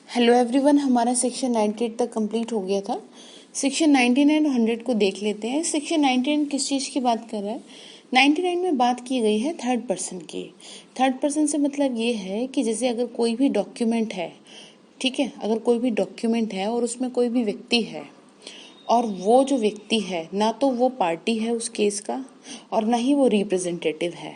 Hello everyone, हमारा section 98 तक complete हो गया था। सेक्शन 99 और 100 को देख लेते हैं। सेक्शन 99 किस चीज़ की बात कर रहा है? 99 में बात की गई है थर्ड पर्सन की। थर्ड पर्सन से मतलब ये है कि जैसे अगर कोई भी डॉक्यूमेंट है, ठीक है, अगर कोई भी डॉक्यूमेंट है और उसमें कोई भी व्यक्ति है और वो जो व्यक्ति है ना तो वो पार्टी है उस केस का और ना ही वो रिप्रेजेंटेटिव है,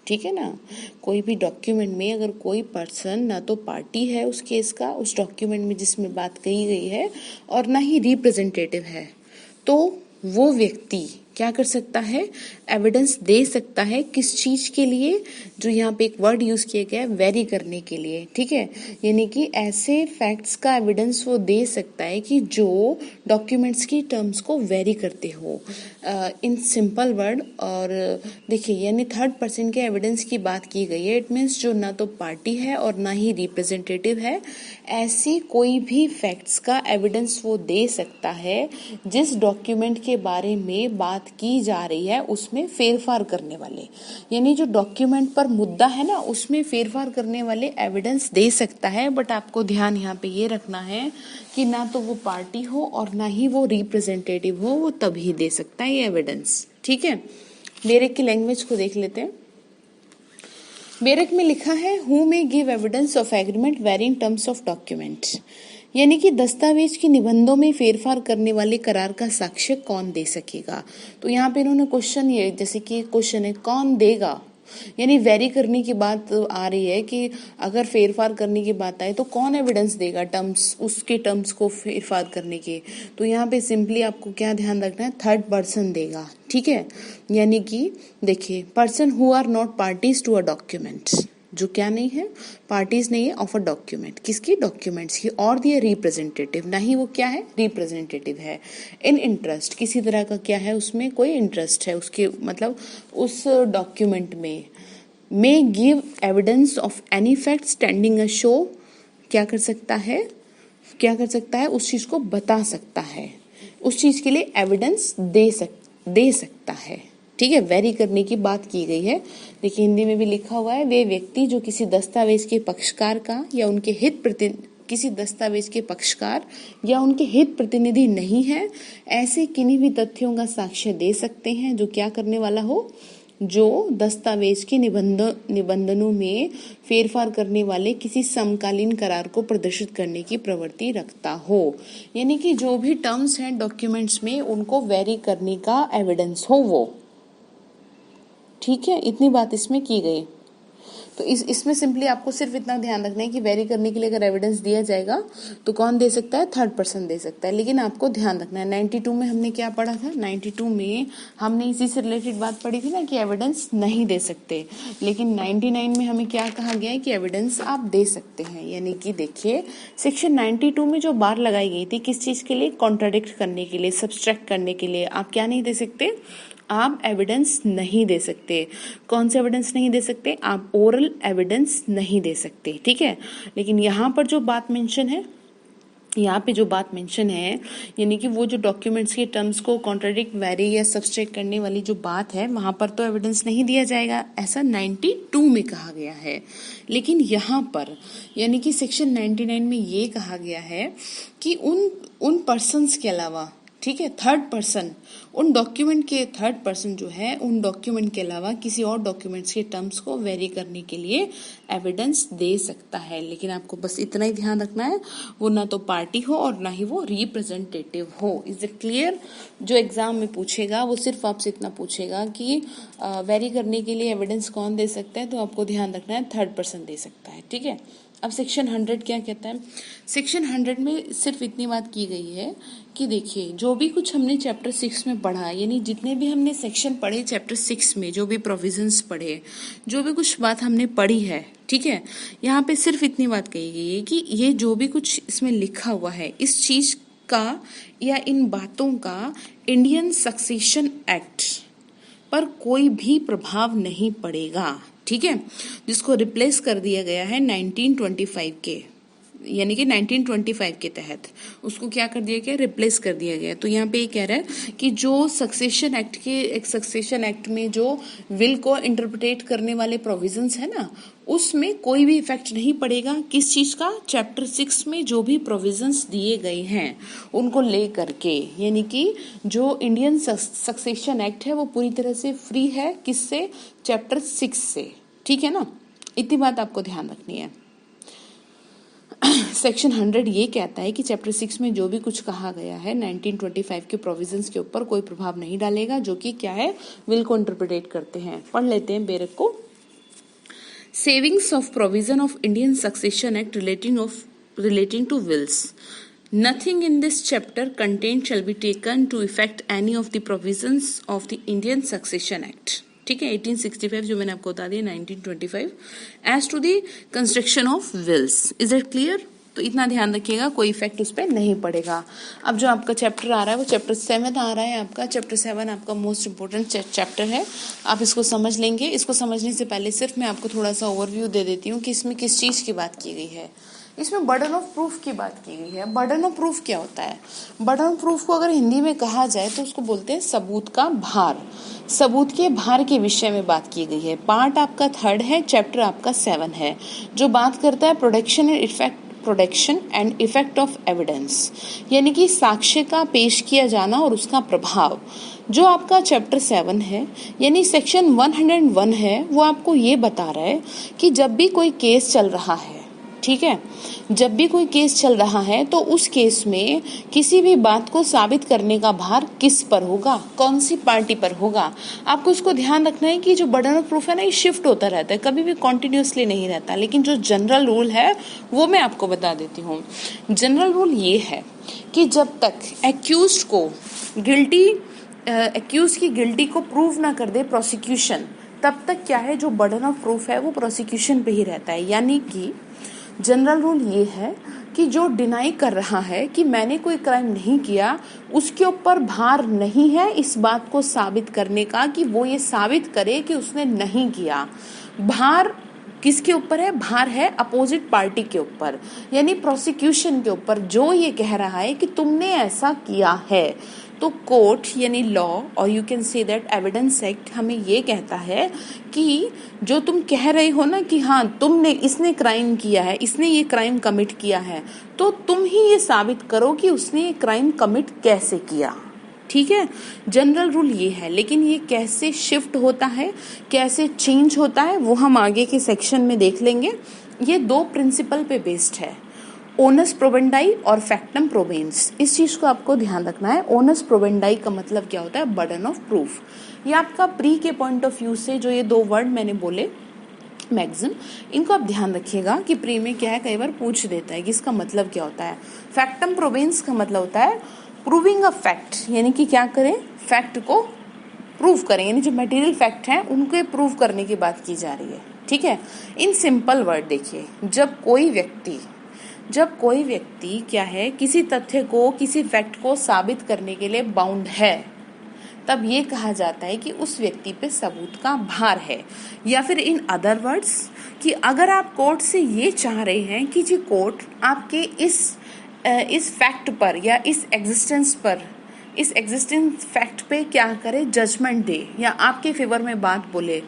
ठीक है ना। कोई भी डॉक्यूमेंट में अगर कोई पर्सन ना तो पार्टी है उस केस का, उस डॉक्यूमेंट में जिसमें बात कही गई है, और ना ही रिप्रेजेंटेटिव है, तो वो व्यक्ति क्या कर सकता है? एविडेंस दे सकता है। किस चीज के लिए? जो यहाँ पे एक वर्ड यूज किया गया है, वेरी करने के लिए, ठीक है। यानी कि ऐसे फैक्ट्स का एविडेंस वो दे सकता है कि जो डॉक्यूमेंट्स की टर्म्स को वेरी करते हो, इन सिंपल वर्ड। और देखिए, यानी थर्ड पर्सन के एविडेंस की बात की गई है। इट मीन्स जो ना तो पार्टी है और ना ही रिप्रेजेंटेटिव है, ऐसी कोई भी फैक्ट्स का एविडेंस वो दे सकता है जिस डॉक्यूमेंट के बारे में बात की जा रही है उसमें फेरफार करने वाले, यानी जो डॉक्यूमेंट पर मुद्दा है ना उसमें फेरफार करने वाले एविडेंस दे सकता है। बट आपको ध्यान यहाँ पे ये रखना है कि ना तो वो पार्टी हो और ना ही वो रिप्रेजेंटेटिव हो, वो तभी दे सकता है ये एविडेंस, ठीक है। बेरेक की लैंग्वेज को देख लेते हैं। बेरेक में लिखा है who may give evidence of agreement varying terms of document, यानी कि दस्तावेज की निबंधों में फेरफार करने वाले करार का साक्ष्य कौन दे सकेगा। तो यहाँ पे इन्होंने क्वेश्चन, ये जैसे कि क्वेश्चन है कौन देगा, यानी वेरी करने की बात आ रही है कि अगर फेरफार करने की बात आए तो कौन एविडेंस देगा टर्म्स, उसके टर्म्स को फेरफार करने के। तो यहाँ पे सिंपली आपको क्या ध्यान रखना है? थर्ड पर्सन देगा, ठीक है। यानी कि देखिए, person who are not parties to a document, जो क्या नहीं है? पार्टीज नहीं है ऑफ अ डॉक्यूमेंट। किसकी? डॉक्यूमेंट्स की। और दिए रिप्रेजेंटेटिव, ना ही वो क्या है? रिप्रेजेंटेटिव है। इन इंटरेस्ट, किसी तरह का क्या है उसमें? कोई इंटरेस्ट है उसके, मतलब उस डॉक्यूमेंट में। मे give evidence of any fact standing a show, क्या कर सकता है? क्या कर सकता है? उस चीज को बता सकता है, उस चीज के लिए एविडेंस दे सकता है, ठीक है। वेरी करने की बात की गई है। देखिए, हिंदी में भी लिखा हुआ है, वे व्यक्ति जो किसी दस्तावेज के पक्षकार का या उनके किसी दस्तावेज के पक्षकार या उनके हित प्रतिनिधि नहीं है, ऐसे किन्हीं भी तथ्यों का साक्ष्य दे सकते हैं जो क्या करने वाला हो? जो दस्तावेज के निबंधनों में फेरफार करने वाले किसी समकालीन करार को प्रदर्शित करने की प्रवृत्ति रखता हो, यानी कि जो भी टर्म्स हैं डॉक्यूमेंट्स में उनको वेरी करने का एविडेंस हो वो, ठीक है। इतनी बात इसमें की गई। तो इसमें सिंपली आपको सिर्फ इतना ध्यान रखना है कि वेरी करने के लिए अगर एविडेंस दिया जाएगा तो कौन दे सकता है? थर्ड पर्सन दे सकता है। लेकिन आपको ध्यान रखना है, 92 में हमने क्या पढ़ा था? 92 में हमने इसी से रिलेटेड बात पढ़ी थी ना कि एविडेंस नहीं दे सकते। लेकिन 99 में हमें क्या कहा गया है कि एविडेंस आप दे सकते हैं। यानी कि देखिए, सेक्शन 92 में जो बार लगाई गई थी किस चीज के लिए? कॉन्ट्राडिक्ट करने के लिए, सब्सट्रैक्ट करने के लिए। आप क्या नहीं दे सकते? आप एविडेंस नहीं दे सकते। कौन से एविडेंस नहीं दे सकते? आप ओरल एविडेंस नहीं दे सकते, ठीक है। लेकिन यहाँ पर जो बात मेंशन है, यहाँ पे जो बात मेंशन है, यानी कि वो जो डॉक्यूमेंट्स के टर्म्स को कॉन्ट्राडिक्ट, वेरी या सब्सट्रैक्ट करने वाली जो बात है, वहां पर तो एविडेंस नहीं दिया जाएगा, ऐसा 92 में कहा गया है। लेकिन यहाँ पर यानी कि सेक्शन 99 में ये कहा गया है कि उन पर्सन्स के अलावा, ठीक है, थर्ड पर्सन, उन डॉक्यूमेंट के थर्ड पर्सन जो है उन डॉक्यूमेंट के अलावा किसी और डॉक्यूमेंट्स के टर्म्स को वेरी करने के लिए एविडेंस दे सकता है। लेकिन आपको बस इतना ही ध्यान रखना है, वो ना तो पार्टी हो और ना ही वो रिप्रेजेंटेटिव हो। Is it clear? जो एग्जाम में पूछेगा वो सिर्फ आपसे इतना पूछेगा कि वेरी करने के लिए एविडेंस कौन दे सकता है, तो आपको ध्यान रखना है थर्ड पर्सन दे सकता है, ठीक है। अब सेक्शन 100 क्या कहता है? सेक्शन 100 में सिर्फ इतनी बात की गई है कि देखिए, जो भी कुछ हमने चैप्टर 6 में पढ़ा, यानी जितने भी हमने सेक्शन पढ़े चैप्टर 6 में, जो भी प्रोविजंस पढ़े, जो भी कुछ बात हमने पढ़ी है, ठीक है, यहाँ पे सिर्फ इतनी बात कही गई है कि ये जो भी कुछ इसमें लिखा हुआ है, इस चीज का या इन बातों का इंडियन सक्सेशन एक्ट पर कोई भी प्रभाव नहीं पड़ेगा, ठीक है, जिसको रिप्लेस कर दिया गया है 1925 के, यानी कि 1925 के तहत उसको क्या कर दिया गया, रिप्लेस कर दिया गया। तो यहाँ पे ये कह रहा है कि जो सक्सेशन एक्ट में जो विल को इंटरप्रिटेट करने वाले प्रोविजंस है ना, उसमें कोई भी इफेक्ट नहीं पड़ेगा। किस चीज का, चैप्टर 6 में जो भी प्रोविजंस दिए गए हैं उनको ले करके, यानी कि जो इंडियन सक्सेशन एक्ट है वो पूरी तरह से फ्री है, किससे, चैप्टर 6 से। ठीक है ना, इतनी बात आपको ध्यान रखनी है। सेक्शन 100 ये कहता है कि चैप्टर 6 में जो भी कुछ कहा गया है 1925 के प्रोविजंस के ऊपर कोई प्रभाव नहीं डालेगा, जो कि क्या है, विल को इंटरप्रिटेट करते हैं। पढ़ लेते हैं बेरक को। Savings of provision of Indian succession act relating to wills. Nothing in this chapter contained shall be taken to effect any of the provisions of the Indian Succession Act. ठीक है, 1865 जो मैंने आपको बता दिया 1925 as to the construction of wills. Is it clear? तो इतना ध्यान रखिएगा, कोई इफेक्ट उस पर नहीं पड़ेगा। अब जो आपका चैप्टर आ रहा है वो चैप्टर 7 आ रहा है आपका। चैप्टर 7 आपका मोस्ट इंपोर्टेंट चैप्टर है, आप इसको समझ लेंगे। इसको समझने से पहले सिर्फ मैं आपको थोड़ा सा ओवरव्यू दे देती हूँ कि इसमें किस चीज़ की बात की गई है। इसमें बर्डन ऑफ प्रूफ की बात की गई है। बर्डन ऑफ प्रूफ क्या होता है? बर्डन ऑफ प्रूफ को अगर हिंदी में कहा जाए तो उसको बोलते हैं सबूत का भार। सबूत के भार के विषय में बात की गई है। पार्ट आपका 3 है, चैप्टर आपका 7 है, जो बात करता है production and effect of evidence, यानी कि साक्ष्य का पेश किया जाना और उसका प्रभाव। जो आपका चैप्टर 7 है यानी सेक्शन 101 है, वो आपको ये बता रहा है कि जब भी कोई केस चल रहा है, ठीक है, जब भी कोई केस चल रहा है तो उस केस में किसी भी बात को साबित करने का भार किस पर होगा, कौन सी पार्टी पर होगा। आपको इसको ध्यान रखना है कि जो बर्डन ऑफ प्रूफ है ना, ये शिफ्ट होता रहता है, कभी भी कॉन्टिन्यूसली नहीं रहता। लेकिन जो जनरल रूल है वो मैं आपको बता देती हूँ। जनरल रूल ये है कि जब तक एक्यूज की गिल्टी को प्रूव ना कर दे प्रोसिक्यूशन, तब तक क्या है, जो बर्डन ऑफ प्रूफ है वो प्रोसिक्यूशन पे ही रहता है। यानी कि जनरल रूल ये है कि जो डिनाई कर रहा है कि मैंने कोई क्राइम नहीं किया, उसके ऊपर भार नहीं है इस बात को साबित करने का कि वो ये साबित करे कि उसने नहीं किया। भार किसके ऊपर है? भार है अपोजिट पार्टी के ऊपर, यानी प्रोसिक्यूशन के ऊपर, जो ये कह रहा है कि तुमने ऐसा किया है। तो कोर्ट यानी लॉ और you can say that evidence act हमें ये कहता है कि जो तुम कह रहे हो ना कि हाँ इसने क्राइम किया है, इसने ये क्राइम कमिट किया है, तो तुम ही ये साबित करो कि उसने ये क्राइम कमिट कैसे किया। ठीक है, जनरल रूल ये है। लेकिन ये कैसे शिफ्ट होता है, कैसे चेंज होता है, वो हम आगे के सेक्शन में देख लेंगे। ये 2 प्रिंसिपल पे बेस्ड है, ओनस प्रोबेंडाई और फैक्टम प्रोबेंस। इस चीज को आपको ध्यान रखना है। ओनस प्रोबेंडाई का मतलब क्या होता है? Burden of proof. ये आपका प्री के पॉइंट ऑफ व्यू से जो ये 2 वर्ड मैंने बोले मैक्सिम, इनको आप ध्यान रखिएगा कि प्री में क्या है, कई बार पूछ देता है कि इसका मतलब क्या होता है। फैक्टम प्रोबेंस का मतलब होता है प्रूविंग अ फैक्ट, यानी कि क्या करें, फैक्ट को प्रूव करें, यानी जो मटेरियल फैक्ट हैं उनको प्रूव करने की बात की जा रही है। ठीक है, इन सिंपल वर्ड देखिए, जब कोई व्यक्ति क्या है, किसी तथ्य को, किसी फैक्ट को साबित करने के लिए बाउंड है, तब ये कहा जाता है कि उस व्यक्ति पे सबूत का भार है। या फिर इन अदर वर्ड्स कि अगर आप कोर्ट से ये चाह रहे हैं कि जी कोर्ट आपके इस फैक्ट पर या इस एग्जिस्टेंस फैक्ट पे क्या करे, जजमेंट दे या आपके फेवर में बात बोले,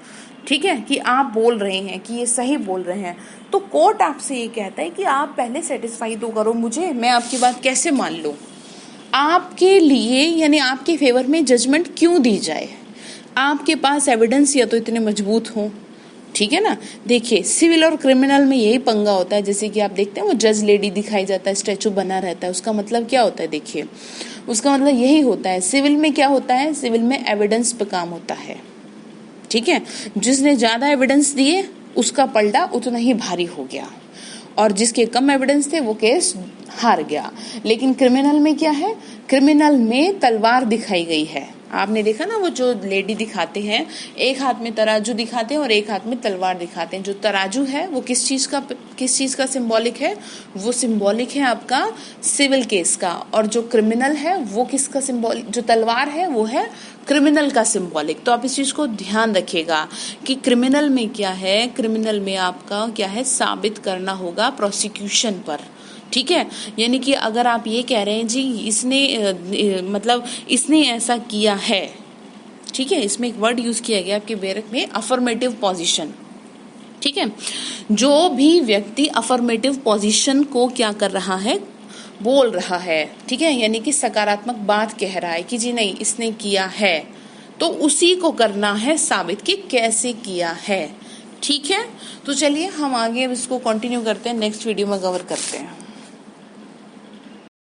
ठीक है, कि आप बोल रहे हैं कि ये सही बोल रहे हैं, तो कोर्ट आपसे ये कहता है कि आप पहले सेटिस्फाई तो करो मुझे, मैं आपकी बात कैसे मान लूं, आपके लिए यानी आपके फेवर में जजमेंट क्यों दी जाए। आपके पास एविडेंस या तो इतने मजबूत हो, ठीक है ना। देखिए सिविल और क्रिमिनल में यही पंगा होता है। जैसे कि आप देखते हैं वो जज लेडी दिखाई जाता है, स्टैचू बना रहता है, उसका मतलब क्या होता है? देखिए उसका मतलब यही होता है। सिविल में क्या होता है? सिविल में एविडेंस पे काम होता है, ठीक है। जिसने ज्यादा एविडेंस दिए उसका पलड़ा उतना ही भारी हो गया, और जिसके कम एविडेंस थे वो केस हार गया। लेकिन क्रिमिनल में क्या है? क्रिमिनल में तलवार दिखाई गई है। आपने देखा ना वो जो लेडी दिखाते हैं, एक हाथ में तराजू दिखाते हैं और एक हाथ में तलवार दिखाते हैं। जो तराजू है वो किस चीज का सिंबॉलिक है? वो सिंबॉलिक है आपका सिविल केस का। और जो क्रिमिनल है वो किसका सिंबॉलिक, जो तलवार है वो है क्रिमिनल का सिंबॉलिक। तो आप इस चीज को ध्यान रखिएगा कि क्रिमिनल में क्या है, क्रिमिनल में आपका क्या है, साबित करना होगा प्रोसिक्यूशन पर, ठीक है। यानी कि अगर आप ये कह रहे हैं जी इसने मतलब इसने ऐसा किया है, ठीक है, इसमें एक वर्ड यूज किया गया आपके बेरक में, अफर्मेटिव पोजीशन, ठीक है। जो भी व्यक्ति अफर्मेटिव पोजीशन को क्या कर रहा है, बोल रहा है, ठीक है, यानी कि सकारात्मक बात कह रहा है कि जी नहीं इसने किया है, तो उसी को करना है साबित कि कैसे किया है, ठीक है। तो चलिए हम आगे अब इसको कंटिन्यू करते हैं, नेक्स्ट वीडियो में कवर करते हैं।